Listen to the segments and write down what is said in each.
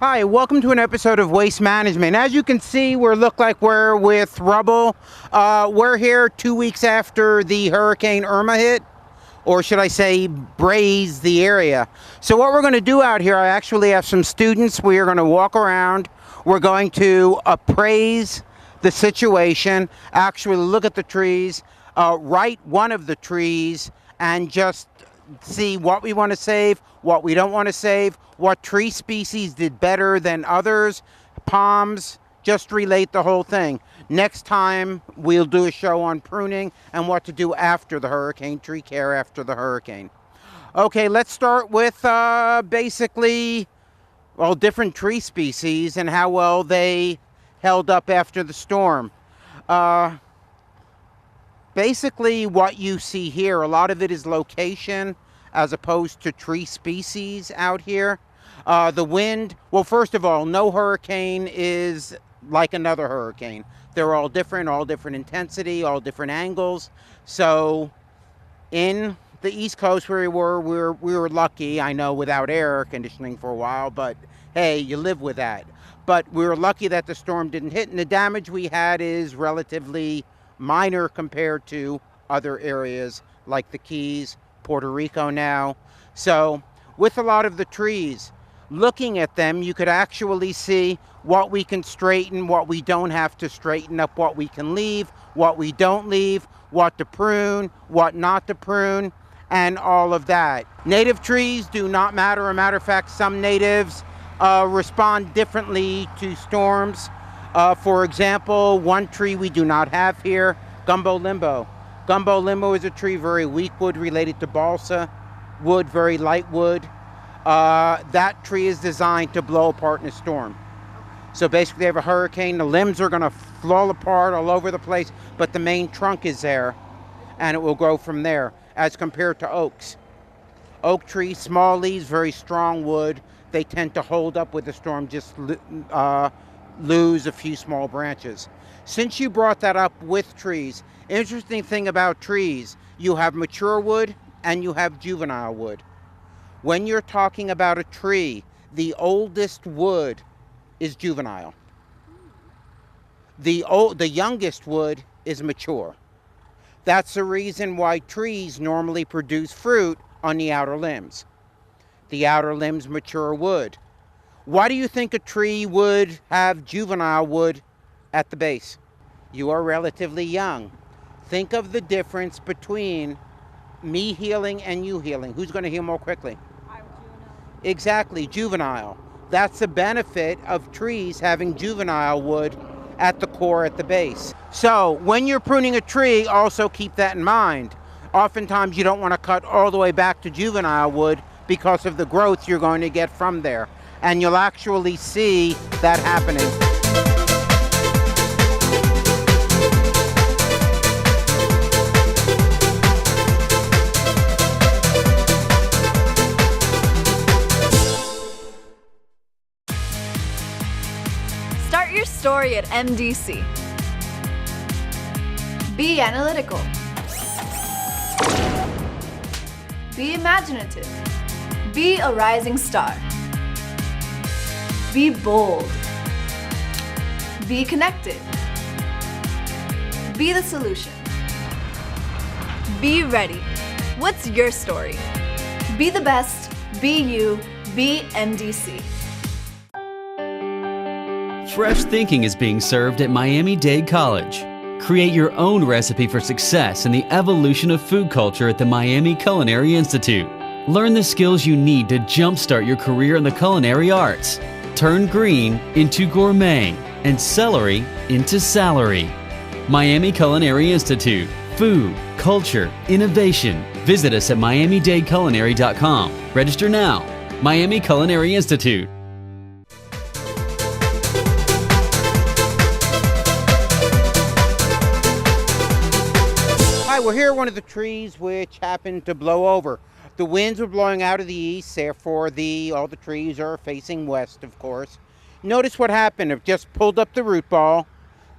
Hi, welcome to an episode of Waste Management. As you can see, look like we're with rubble. We're here 2 weeks after the Hurricane Irma hit, or should I say brazed the area. So what we're going to do out here, I actually have some students. We are going to walk around. We're going to appraise the situation, actually look at the trees, write one of the trees, and just see what we want to save, what we don't want to save, what tree species did better than others, palms, just relate the whole thing. Next time we'll do a show on pruning and what to do after the hurricane, tree care after the hurricane. Okay, let's start with basically, well, different tree species and how well they held up after the storm. Basically what you see here, a lot of it is location as opposed to tree species out here. The wind, well, first of all, no hurricane is like another hurricane. They're all different intensity, all different angles. So in the East Coast where we were lucky, I know, without air conditioning for a while, but hey, you live with that. But we were lucky that the storm didn't hit, and the damage we had is relatively minor compared to other areas like the Keys, Puerto Rico now. So with a lot of the trees, looking at them, you could actually see what we can straighten, what we don't have to straighten up, what we can leave, what we don't leave, what to prune, what not to prune, and all of that. Native trees do not matter. A matter of fact, some natives respond differently to storms. For example, one tree we do not have here, gumbo limbo. Gumbo limbo is a tree, very weak wood, related to balsa wood, very light wood. That tree is designed to blow apart in a storm. So basically they have a hurricane, the limbs are gonna fall apart all over the place, but the main trunk is there and it will grow from there, as compared to oaks. Oak trees, small leaves, very strong wood. They tend to hold up with the storm, just lose a few small branches. Since you brought that up with trees, interesting thing about trees, you have mature wood and you have juvenile wood. When you're talking about a tree, the oldest wood is juvenile. The youngest wood is mature. That's the reason why trees normally produce fruit on the outer limbs. The outer limbs mature wood. Why do you think a tree would have juvenile wood at the base? You are relatively young. Think of the difference between me healing and you healing. Who's going to heal more quickly? Exactly, juvenile. That's the benefit of trees having juvenile wood at the core, at the base. So when you're pruning a tree, also keep that in mind. Oftentimes you don't want to cut all the way back to juvenile wood because of the growth you're going to get from there. And you'll actually see that happening. Start your story at MDC. Be analytical. Be imaginative. Be a rising star. Be bold. Be connected. Be the solution. Be ready. What's your story? Be the best. Be you. Be MDC. Fresh thinking is being served at Miami-Dade College. Create your own recipe for success in the evolution of food culture at the Miami Culinary Institute. Learn the skills you need to jumpstart your career in the culinary arts. Turn green into gourmet and celery into salary. Miami Culinary Institute. Food, culture, innovation. Visit us at miamidadeculinary.com. Register now. Miami Culinary Institute. Hi, we're here at one of the trees which happened to blow over. The winds were blowing out of the east, therefore all the trees are facing west, of course. Notice what happened. It just pulled up the root ball.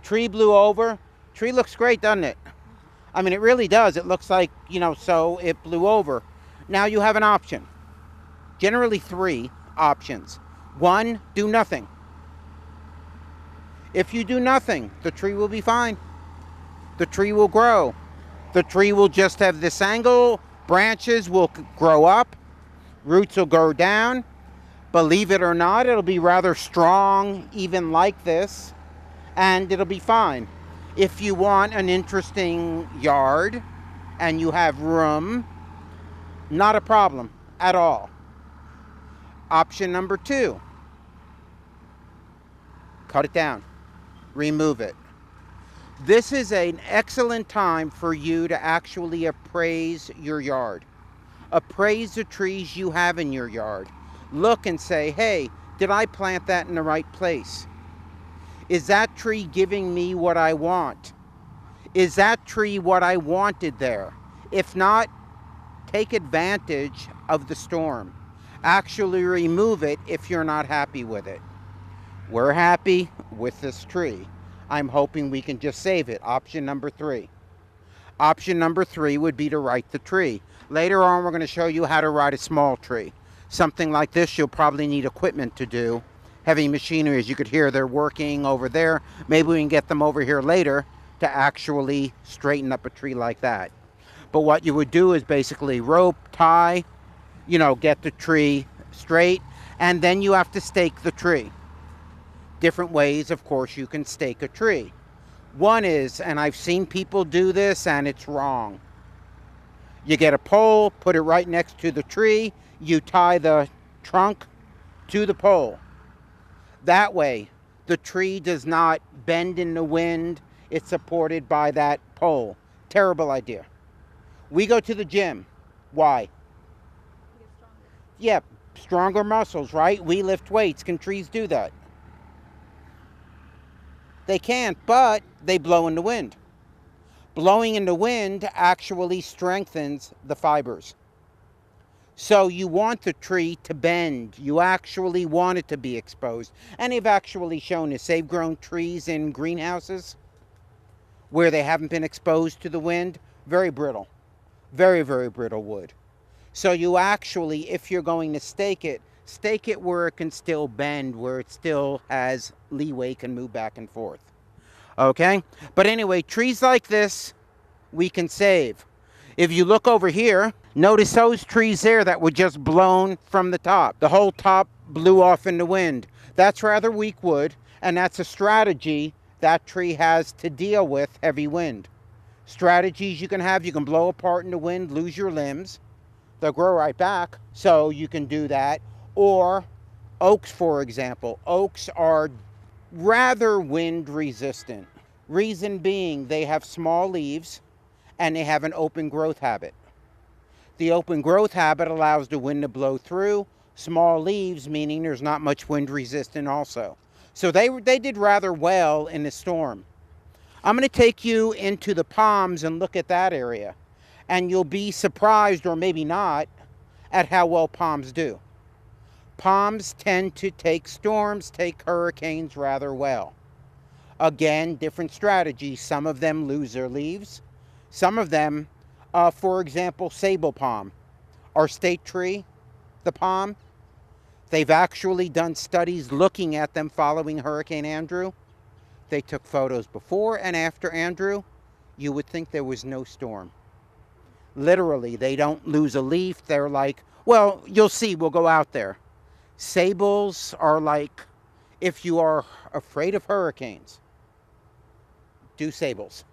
Tree blew over. Tree looks great, doesn't it? I mean, it really does. It looks like, so it blew over. Now you have an option. Generally 3 options. One, do nothing. If you do nothing, the tree will be fine. The tree will grow. The tree will just have this angle, branches will grow up, roots will go down. Believe it or not, it'll be rather strong, even like this, and it'll be fine. If you want an interesting yard and you have room, not a problem at all. Option number 2, cut it down, remove it. This is an excellent time for you to actually appraise your yard. Appraise the trees you have in your yard. Look and say, hey, did I plant that in the right place? Is that tree giving me what I want? Is that tree what I wanted there? If not, take advantage of the storm. Actually remove it if you're not happy with it. We're happy with this tree. I'm hoping we can just save it. Option number 3. Option number 3 would be to right the tree. Later on, we're going to show you how to right a small tree. Something like this, you'll probably need equipment to do. Heavy machinery, as you could hear, they're working over there. Maybe we can get them over here later to actually straighten up a tree like that. But what you would do is basically rope, tie, get the tree straight, and then you have to stake the tree. Different ways, of course, you can stake a tree. One is, and I've seen people do this, and it's wrong. You get a pole, put it right next to the tree, you tie the trunk to the pole. That way, the tree does not bend in the wind. It's supported by that pole. Terrible idea. We go to the gym. Why? Yeah, stronger muscles, right? We lift weights. Can trees do that? They can't, but they blow in the wind. Blowing in the wind actually strengthens the fibers. So you want the tree to bend. You actually want it to be exposed. And they've actually shown this. They've grown trees in greenhouses where they haven't been exposed to the wind. Very brittle. Very, very brittle wood. So you actually, if you're going to stake it where it can still bend, where it still has leeway, can move back and forth. Okay? But anyway, trees like this, we can save. If you look over here, notice those trees there that were just blown from the top. The whole top blew off in the wind. That's rather weak wood, and that's a strategy that tree has to deal with heavy wind. Strategies you can have, you can blow apart in the wind, lose your limbs. They'll grow right back, so you can do that. Or oaks, for example. Oaks are rather wind resistant. Reason being, they have small leaves and they have an open growth habit. The open growth habit allows the wind to blow through. Small leaves, meaning there's not much wind resistant also. So they did rather well in the storm. I'm going to take you into the palms and look at that area. And you'll be surprised, or maybe not, at how well palms do. Palms tend to take storms, take hurricanes rather well. Again, different strategies. Some of them lose their leaves. Some of them, for example, sable palm, our state tree, the palm, they've actually done studies looking at them following Hurricane Andrew. They took photos before and after Andrew. You would think there was no storm. Literally, they don't lose a leaf. They're like, well, you'll see, we'll go out there. Sables are like, if you are afraid of hurricanes, do sables.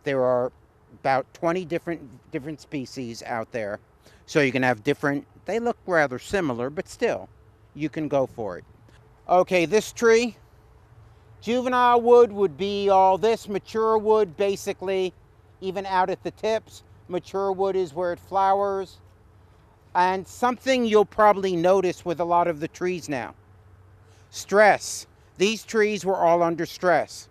There are about 20 different species out there. So you can have different, they look rather similar, but still, you can go for it. Okay, this tree, juvenile wood would be all this. Mature wood, basically, even out at the tips. Mature wood is where it flowers. And something you'll probably notice with a lot of the trees now. Stress. These trees were all under stress.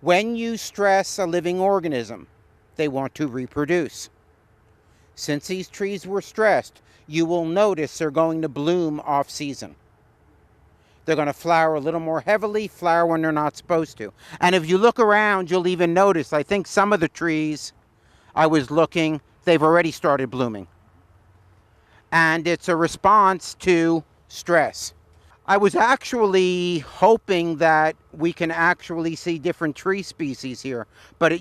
When you stress a living organism, they want to reproduce. Since these trees were stressed, you will notice they're going to bloom off season. They're going to flower a little more heavily, flower when they're not supposed to. And if you look around, you'll even notice, I think some of the trees I was looking, they've already started blooming. And it's a response to stress. I was actually hoping that we can actually see different tree species here, but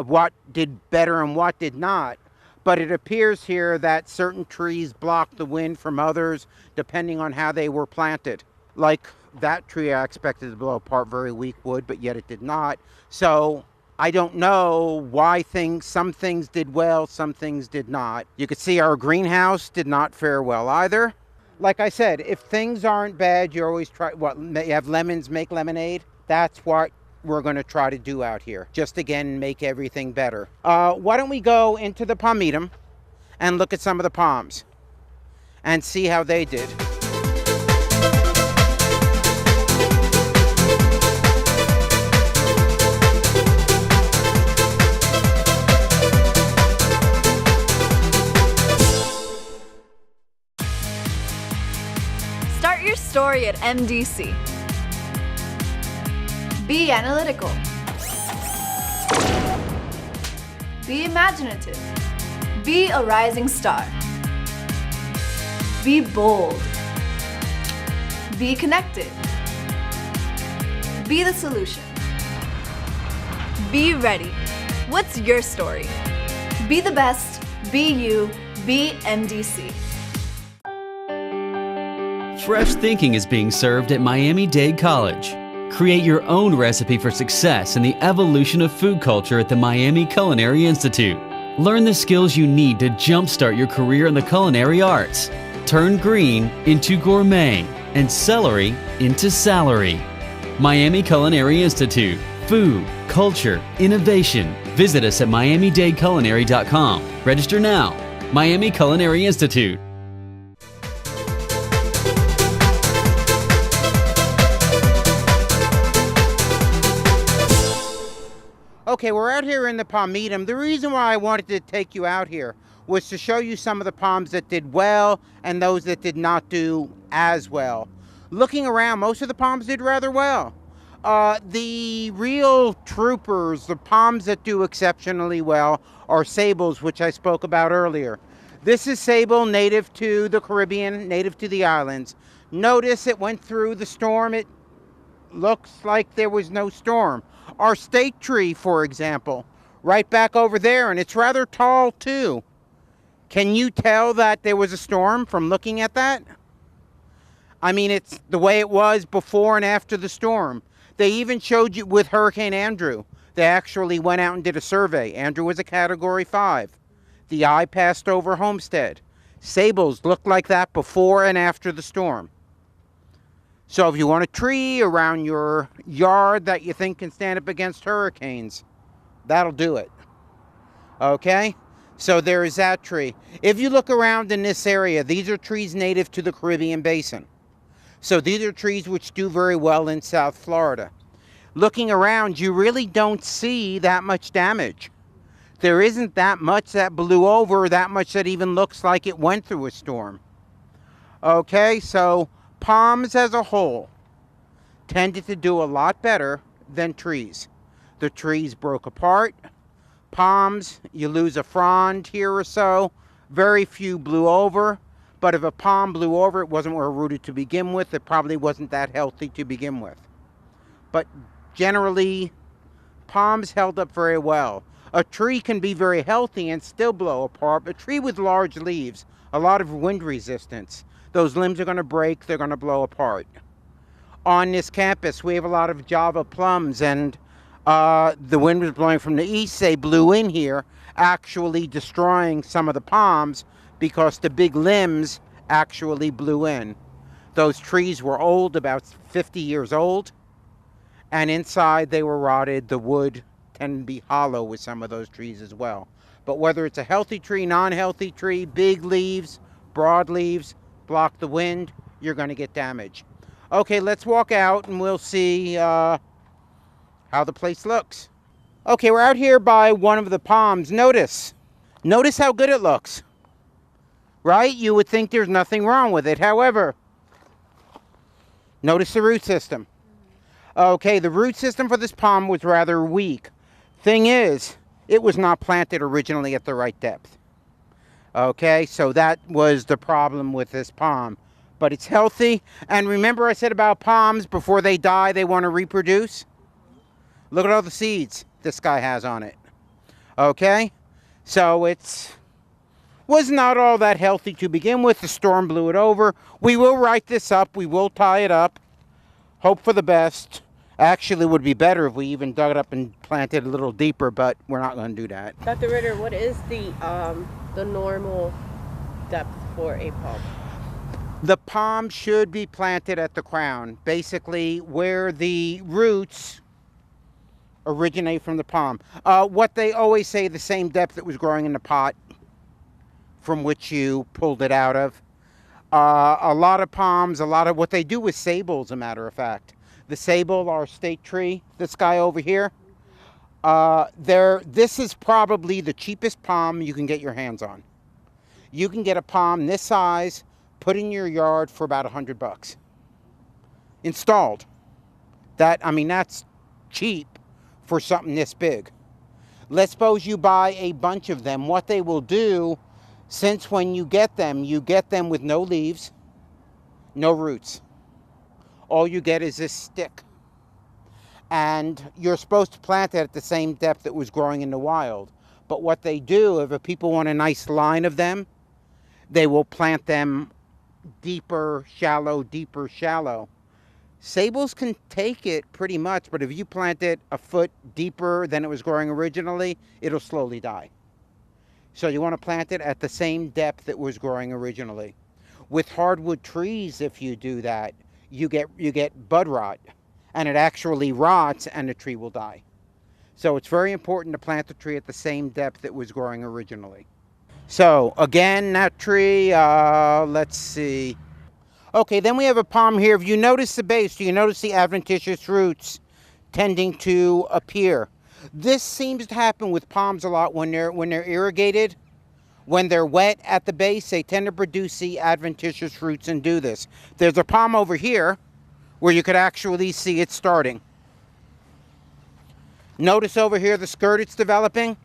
what did better and what did not. But it appears here that certain trees block the wind from others depending on how they were planted. Like that tree, I expected to blow apart, very weak wood, but yet it did not. So I don't know why some things did well, some things did not. You could see our greenhouse did not fare well either. Like I said, if things aren't bad, you always try, you have lemons, make lemonade. That's what we're going to try to do out here. Just again, make everything better. Why don't we go into the palmedum and look at some of the palms and see how they did. Start your story at MDC. Be analytical. Be imaginative. Be a rising star. Be bold. Be connected. Be the solution. Be ready. What's your story? Be the best. Be you. Be MDC. Fresh thinking is being served at Miami-Dade College. Create your own recipe for success in the evolution of food culture at the Miami Culinary Institute. Learn the skills you need to jumpstart your career in the culinary arts. Turn green into gourmet and celery into salary. Miami Culinary Institute. Food, culture, innovation. Visit us at miamidadeculinary.com. Register now. Miami Culinary Institute. Okay, we're out here in the palmedum. The reason why I wanted to take you out here was to show you some of the palms that did well and those that did not do as well. Looking around, most of the palms did rather well. The real troopers, the palms that do exceptionally well, are sables, which I spoke about earlier. This is sable, native to the Caribbean, native to the islands. Notice it went through the storm. It looks like there was no storm. Our state tree, for example, right back over there, and it's rather tall too. Can you tell that there was a storm from looking at that? I mean, it's the way it was before and after the storm. They even showed you with Hurricane Andrew. They actually went out and did a survey. Andrew was a Category 5. The eye passed over Homestead. Sables looked like that before and after the storm. So if you want a tree around your yard that you think can stand up against hurricanes, that'll do it. Okay? So there is that tree. If you look around in this area, these are trees native to the Caribbean Basin. So these are trees which do very well in South Florida. Looking around, you really don't see that much damage. There isn't that much that blew over, that much that even looks like it went through a storm. Okay, so palms as a whole tended to do a lot better than trees. The trees broke apart. Palms, you lose a frond here or so. Very few blew over. But if a palm blew over, it wasn't well rooted to begin with. It probably wasn't that healthy to begin with. But generally, palms held up very well. A tree can be very healthy and still blow apart. A tree with large leaves, a lot of wind resistance. Those limbs are going to break, they're going to blow apart. On this campus, we have a lot of Java plums, and the wind was blowing from the east. They blew in here, actually destroying some of the palms because the big limbs actually blew in. Those trees were old, about 50 years old, and inside they were rotted. The wood tended to be hollow with some of those trees as well. But whether it's a healthy tree, non-healthy tree, big leaves, broad leaves, block the wind, you're going to get damage. Okay, let's walk out and we'll see how the place looks. Okay, we're out here by one of the palms. Notice how good it looks. Right? You would think there's nothing wrong with it. However, notice the root system. Okay, the root system for this palm was rather weak. Thing is, it was not planted originally at the right depth. Okay, so that was the problem with this palm. but it's healthy. And remember I said about palms, before they die, they want to reproduce? Look at all the seeds this guy has on it. Okay? So was not all that healthy to begin with. The storm blew it over. We will write this up. We will tie it up. Hope for the best. Actually, it would be better if we even dug it up and planted a little deeper, but we're not going to do that. Dr. Ritter, what is the normal depth for a palm? The palm should be planted at the crown, basically where the roots originate from the palm. What they always say, the same depth that was growing in the pot from which you pulled it out of. A lot of palms, a lot of what they do with sable, as a matter of fact. The sable, our state tree, this guy over here, this is probably the cheapest palm you can get your hands on. You can get a palm this size, put in your yard for about $100. Installed. That's cheap for something this big. Let's suppose you buy a bunch of them. What they will do, since when you get them with no leaves, no roots. All you get is this stick. And you're supposed to plant it at the same depth that was growing in the wild. But what they do, if people want a nice line of them, they will plant them deeper, shallow, deeper, shallow. Sables can take it pretty much, but if you plant it a foot deeper than it was growing originally, it'll slowly die. So you want to plant it at the same depth it was growing originally. With hardwood trees, if you do that, you get bud rot, and it actually rots and the tree will die. So it's very important to plant the tree at the same depth it was growing originally. So again, that tree, let's see. Okay, then we have a palm here. If you notice the base, do you notice the adventitious roots tending to appear? This seems to happen with palms a lot when they're irrigated. When they're wet at the base, they tend to produce the adventitious roots and do this. There's a palm over here where you could actually see it starting. Notice over here the skirt it's developing?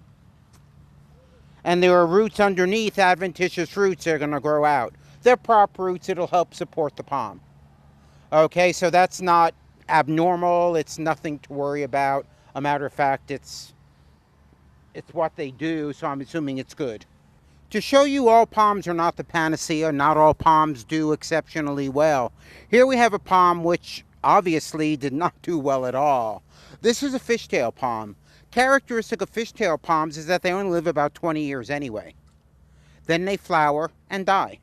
And there are roots underneath, adventitious roots that are going to grow out. They're prop roots. It'll help support the palm. Okay, so that's not abnormal. It's nothing to worry about. A matter of fact, it's what they do, so I'm assuming it's good. To show you all palms are not the panacea, not all palms do exceptionally well. Here we have a palm which obviously did not do well at all. This is a fishtail palm. Characteristic of fishtail palms is that they only live about 20 years anyway. Then they flower and die.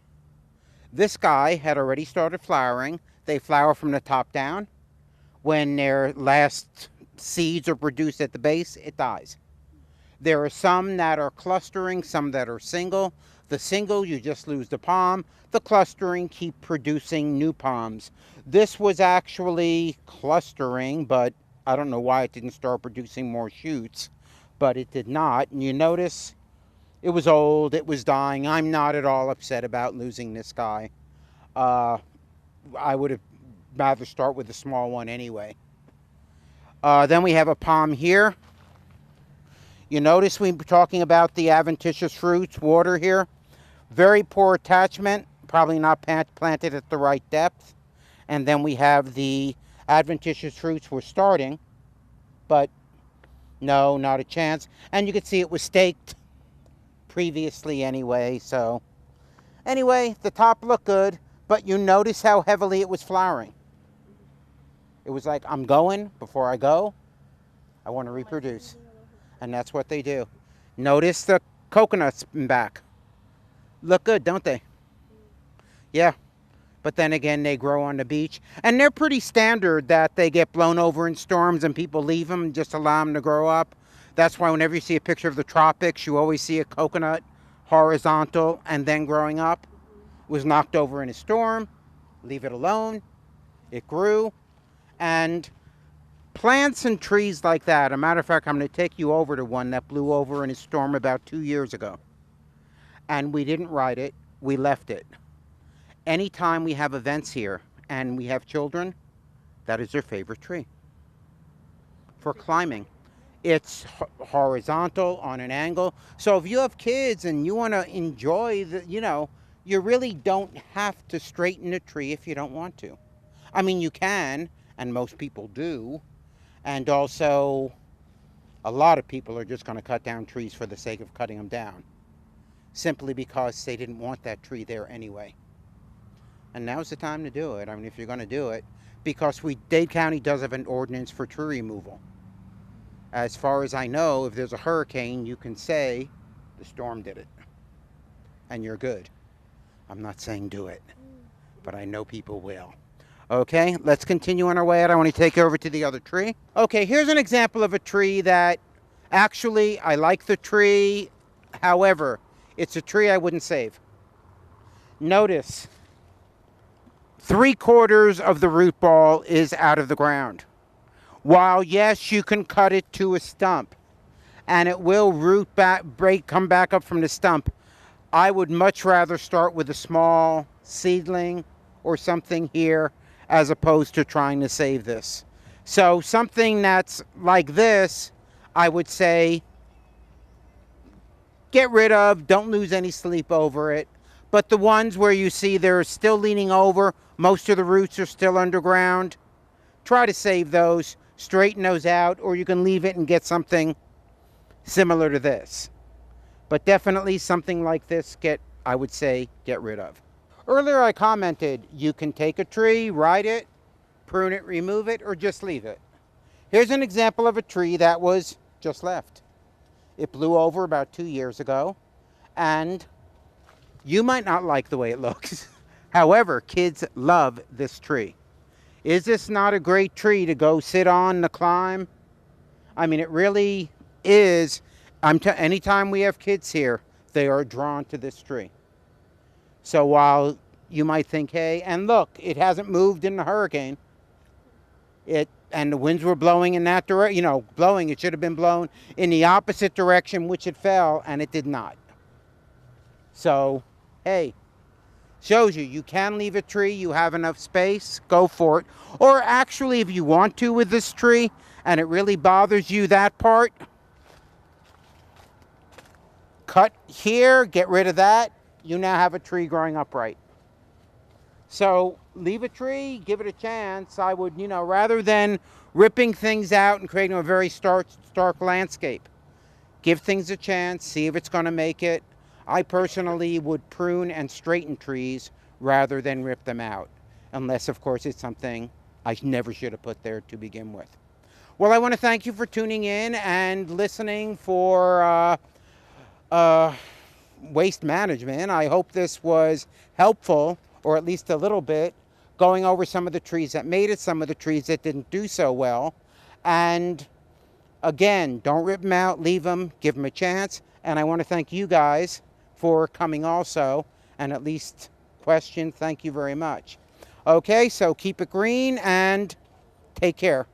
This guy had already started flowering. They flower from the top down. When their last seeds are produced at the base, it dies. There are some that are clustering, some that are single. The single, you just lose the palm. The clustering keep producing new palms. This was actually clustering, but I don't know why it didn't start producing more shoots, but it did not. And you notice it was old, it was dying. I'm not at all upset about losing this guy. I would have rather start with a small one anyway. Then we have a palm here. You notice we were talking about the adventitious roots, water here. Very poor attachment, probably not planted at the right depth. And then we have the adventitious roots were starting, but no, not a chance. And you can see it was staked previously anyway, so. Anyway, the top looked good, but you notice how heavily it was flowering. It was like, I'm going, before I go, I want to reproduce. And that's what they do. Notice the coconuts in back. Look good, don't they? Yeah. But then again, they grow on the beach. And they're pretty standard that they get blown over in storms and people leave them and just allow them to grow up. That's why whenever you see a picture of the tropics, you always see a coconut horizontal and then growing up. It was knocked over in a storm. Leave it alone. It grew. And plants and trees like that, a matter of fact, I'm going to take you over to one that blew over in a storm about 2 years ago. And we didn't ride it, we left it. Anytime we have events here and we have children, that is their favorite tree for climbing. It's horizontal on an angle. So if you have kids and you want to enjoy the, you really don't have to straighten a tree if you don't want to. I mean, you can, and most people do, and also a lot of people are just going to cut down trees for the sake of cutting them down, simply because they didn't want that tree there anyway. And now's the time to do it. I mean, if you're going to do it, because Dade County does have an ordinance for tree removal. As far as I know, if there's a hurricane, you can say the storm did it, and you're good. I'm not saying do it, but I know people will. Okay, let's continue on our way out. I want to take you over to the other tree. Okay, here's an example of a tree that actually I like the tree. However, it's a tree I wouldn't save. Notice 3/4 of the root ball is out of the ground. While yes, you can cut it to a stump and it will come back up from the stump, I would much rather start with a small seedling or something here as opposed to trying to save this. So something that's like this, I would say get rid of, don't lose any sleep over it. But the ones where you see they're still leaning over, most of the roots are still underground, try to save those, straighten those out, or you can leave it and get something similar to this. But definitely something like this, I would say, get rid of. Earlier I commented, you can take a tree, ride it, prune it, remove it, or just leave it. Here's an example of a tree that was just left. It blew over about 2 years ago, and you might not like the way it looks. However, kids love this tree. Is this not a great tree to go sit on the climb? I mean, it really is. Anytime we have kids here, they are drawn to this tree. So while you might think, hey, and look, it hasn't moved in the hurricane. And the winds were blowing in that direction, it should have been blown in the opposite direction, which it fell, and it did not. So, hey, shows you can leave a tree, you have enough space, go for it. Or actually, if you want to with this tree, and it really bothers you, that part, cut here, get rid of that. You now have a tree growing upright. So leave a tree, give it a chance. I would, rather than ripping things out and creating a very stark landscape, give things a chance, see if it's going to make it. I personally would prune and straighten trees rather than rip them out. Unless, of course, it's something I never should have put there to begin with. Well, I want to thank you for tuning in and listening for waste management. I hope this was helpful, or at least a little bit, going over some of the trees that made it, some of the trees that didn't do so well. And again, don't rip them out, leave them, give them a chance. And I want to thank you guys for coming also, and at least question. Thank you very much. Okay, so keep it green and take care.